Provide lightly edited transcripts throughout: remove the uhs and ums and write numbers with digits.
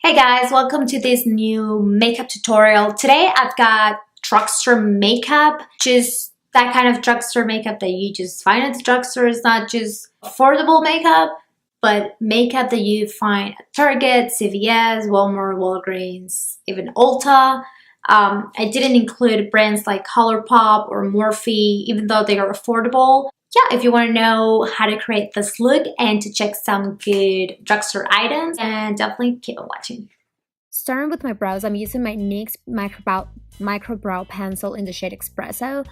Hey guys, welcome to this new makeup tutorial. Today I've got drugstore makeup, just that kind of drugstore makeup that you just find at the drugstore. It's not just affordable makeup, but makeup that you find at Target, CVS, Walmart, Walgreens, even Ulta. I didn't include brands like ColourPop or Morphe, even though they are affordable. Yeah, if you want to know how to create this look and to check some good drugstore items, and definitely keep on watching. Starting with my brows, I'm using my NYX micro brow pencil in the shade Espresso.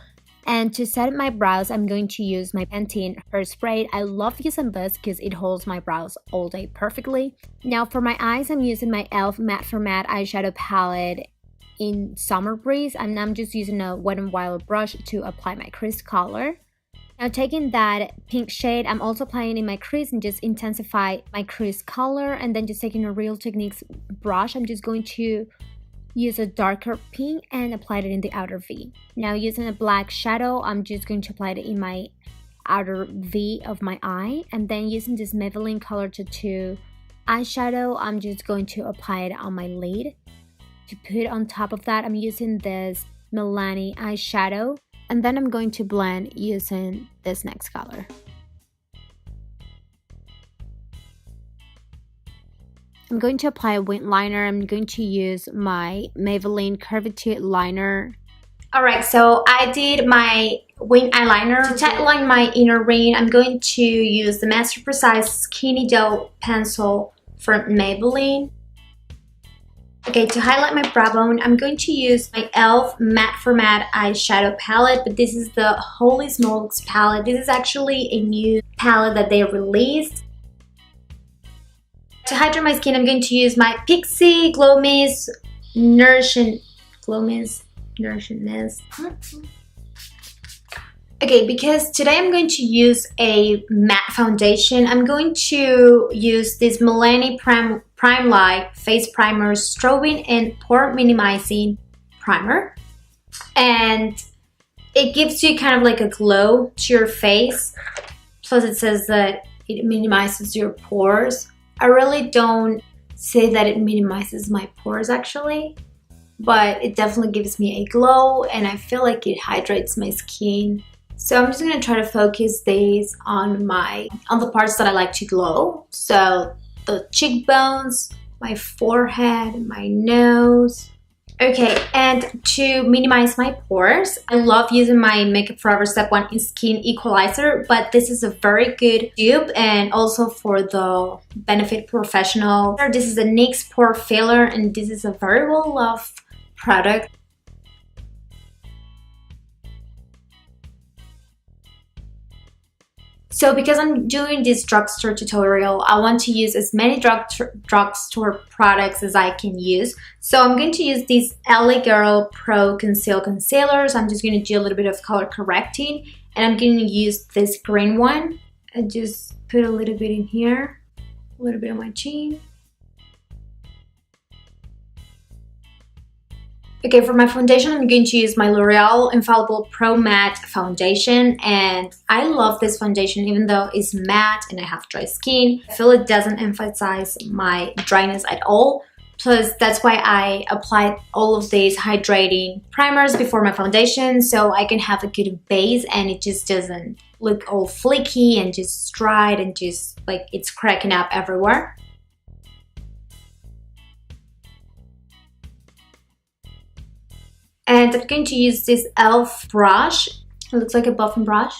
And to set my brows, I'm going to use my Pantene Hairspray. I love using this because it holds my brows all day perfectly. Now for my eyes, I'm using my E.l.f. Matte for Matte eyeshadow palette in Summer Breeze. And I'm just using a Wet n Wild brush to apply my crease color. Now taking that pink shade, I'm also applying in my crease and just intensify my crease color. And then just taking a Real Techniques brush, I'm just going to use a darker pink and apply it in the outer V. Now using a black shadow, I'm just going to apply it in my outer V of my eye. And then using this Maybelline Color Tattoo eyeshadow, I'm just going to apply it on my lid. To put on top of that, I'm using this Milani eyeshadow. And then I'm going to blend using this next color. I'm going to apply a wing liner. I'm going to use my Maybelline Curvitude liner. Alright, so I did my wing eyeliner. To tightline my inner ring, I'm going to use the Master Precise Skinny Gel Pencil from Maybelline. Okay, to highlight my brow bone, I'm going to use my E.l.f. Matte for Matte eyeshadow palette, but this is the Holy Smokes palette. This is actually a new palette that they released. To hydrate my skin, I'm going to use my Pixi Glow Mist Nourishing Mist. Okay, because today I'm going to use a matte foundation, I'm going to use this Milani Prime Light Face Primer Strobing and Pore Minimizing Primer. And it gives you kind of like a glow to your face. Plus it says that it minimizes your pores. I really don't say that it minimizes my pores actually, but it definitely gives me a glow and I feel like it hydrates my skin. So I'm just going to try to focus these on the parts that I like to glow. So the cheekbones, my forehead, my nose. Okay, and to minimize my pores, I love using my Makeup Forever Step 1 Skin Equalizer, but this is a very good dupe and also for the Benefit Professional. This is a NYX Pore Filler and this is a very well loved product. So because I'm doing this drugstore tutorial, I want to use as many drugstore products as I can use. So I'm going to use these L.A Girl Pro Conceal Concealers. I'm just going to do a little bit of color correcting. And I'm going to use this green one. I just put a little bit in here. A little bit on my chin. Okay, for my foundation, I'm going to use my L'Oreal Infallible Pro Matte Foundation. And I love this foundation even though it's matte and I have dry skin. I feel it doesn't emphasize my dryness at all. Plus, that's why I applied all of these hydrating primers before my foundation so I can have a good base and it just doesn't look all flaky and just dried and just like it's cracking up everywhere. And I'm going to use this E.l.f. brush. It looks like a buffing brush.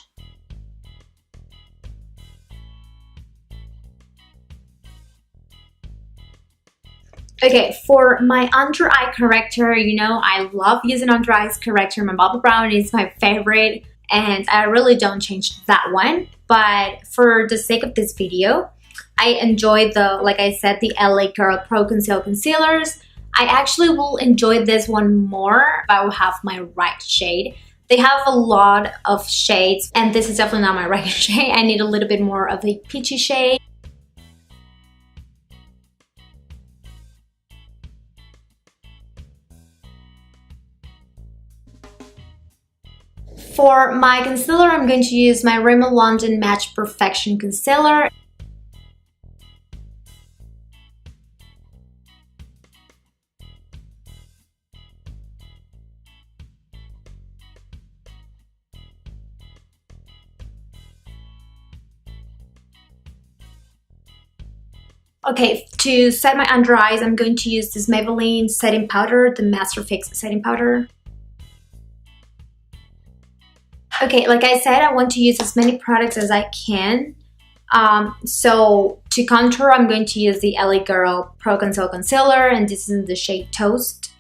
Okay, for my under eye corrector, you know, I love using under eyes corrector. My Bobbi Brown is my favorite and I really don't change that one. But for the sake of this video, I enjoy like I said, the L.A Girl Pro Conceal Concealers. I actually will enjoy this one more if I will have my right shade. They have a lot of shades and this is definitely not my right shade. I need a little bit more of a peachy shade. For my concealer, I'm going to use my Rimmel London Match Perfection Concealer. Okay, to set my under eyes, I'm going to use this Maybelline setting powder, the Master Fix setting powder. Okay, like I said, I want to use as many products as I can. So to contour, I'm going to use the L.A Girl Pro Conceal Concealer, and this is in the shade Toast.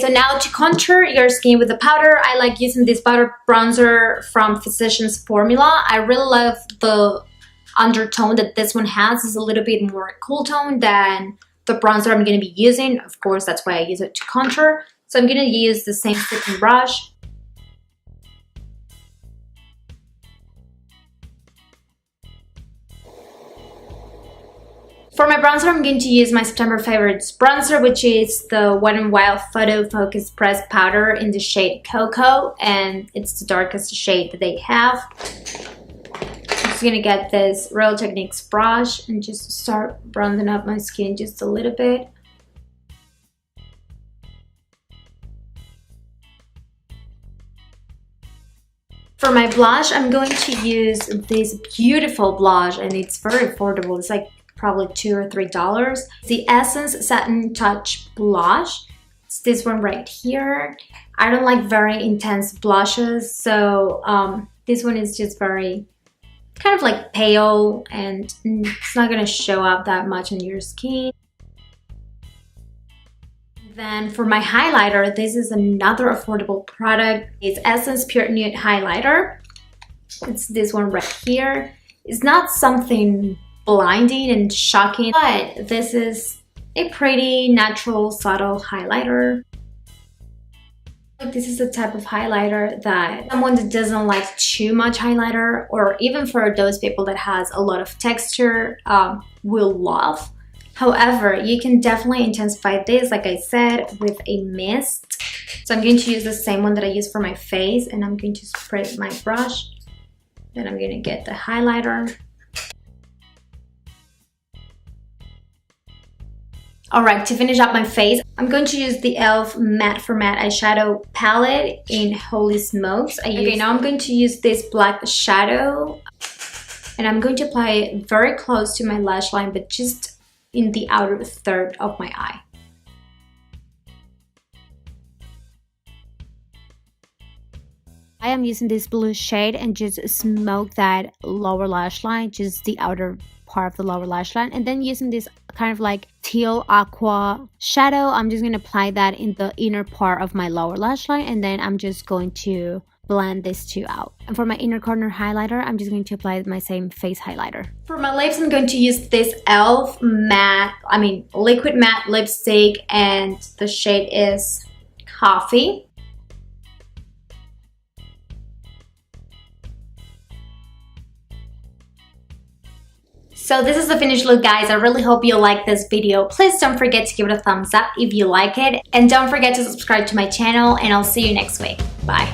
So now to contour your skin with the powder, I like using this powder bronzer from Physicians Formula. I really love the undertone that this one has. It's a little bit more cool tone than the bronzer I'm going to be using. Of course, that's why I use it to contour. So I'm going to use the same stippling brush. For my bronzer, I'm going to use my September Favorites bronzer, which is the Wet n Wild Photo Focus Pressed Powder in the shade Cocoa, and it's the darkest shade that they have. I'm just going to get this Real Techniques brush and just start bronzing up my skin just a little bit. For my blush, I'm going to use this beautiful blush, and it's very affordable. It's like probably $2 or $3. The Essence Satin Touch Blush. It's this one right here. I don't like very intense blushes, so this one is just very kind of like pale, and it's not going to show up that much on your skin. Then for my highlighter, this is another affordable product. It's Essence Pure Nude Highlighter. It's this one right here. It's not something blinding and shocking, but this is a pretty natural, subtle highlighter. This is the type of highlighter that someone that doesn't like too much highlighter, or even for those people that has a lot of texture, will love. However, you can definitely intensify this, like I said, with a mist. So I'm going to use the same one that I use for my face, and I'm going to spray my brush. Then I'm going to get the highlighter. Alright, to finish up my face, I'm going to use the E.l.f. Matte for Matte eyeshadow palette in Holy Smokes. Okay, now I'm going to use this black shadow, and I'm going to apply it very close to my lash line, but just in the outer third of my eye. I am using this blue shade and just smoke that lower lash line, just the outer part of the lower lash line, and then using this kind of like teal aqua shadow, I'm just going to apply that in the inner part of my lower lash line, and then I'm just going to blend this two out. And for my inner corner highlighter, I'm just going to apply my same face highlighter. For my lips, I'm going to use this E.l.f. liquid matte lipstick, and the shade is Coffee. So this is the finished look, guys. I really hope you like this video. Please don't forget to give it a thumbs up if you like it. And don't forget to subscribe to my channel, and I'll see you next week. Bye.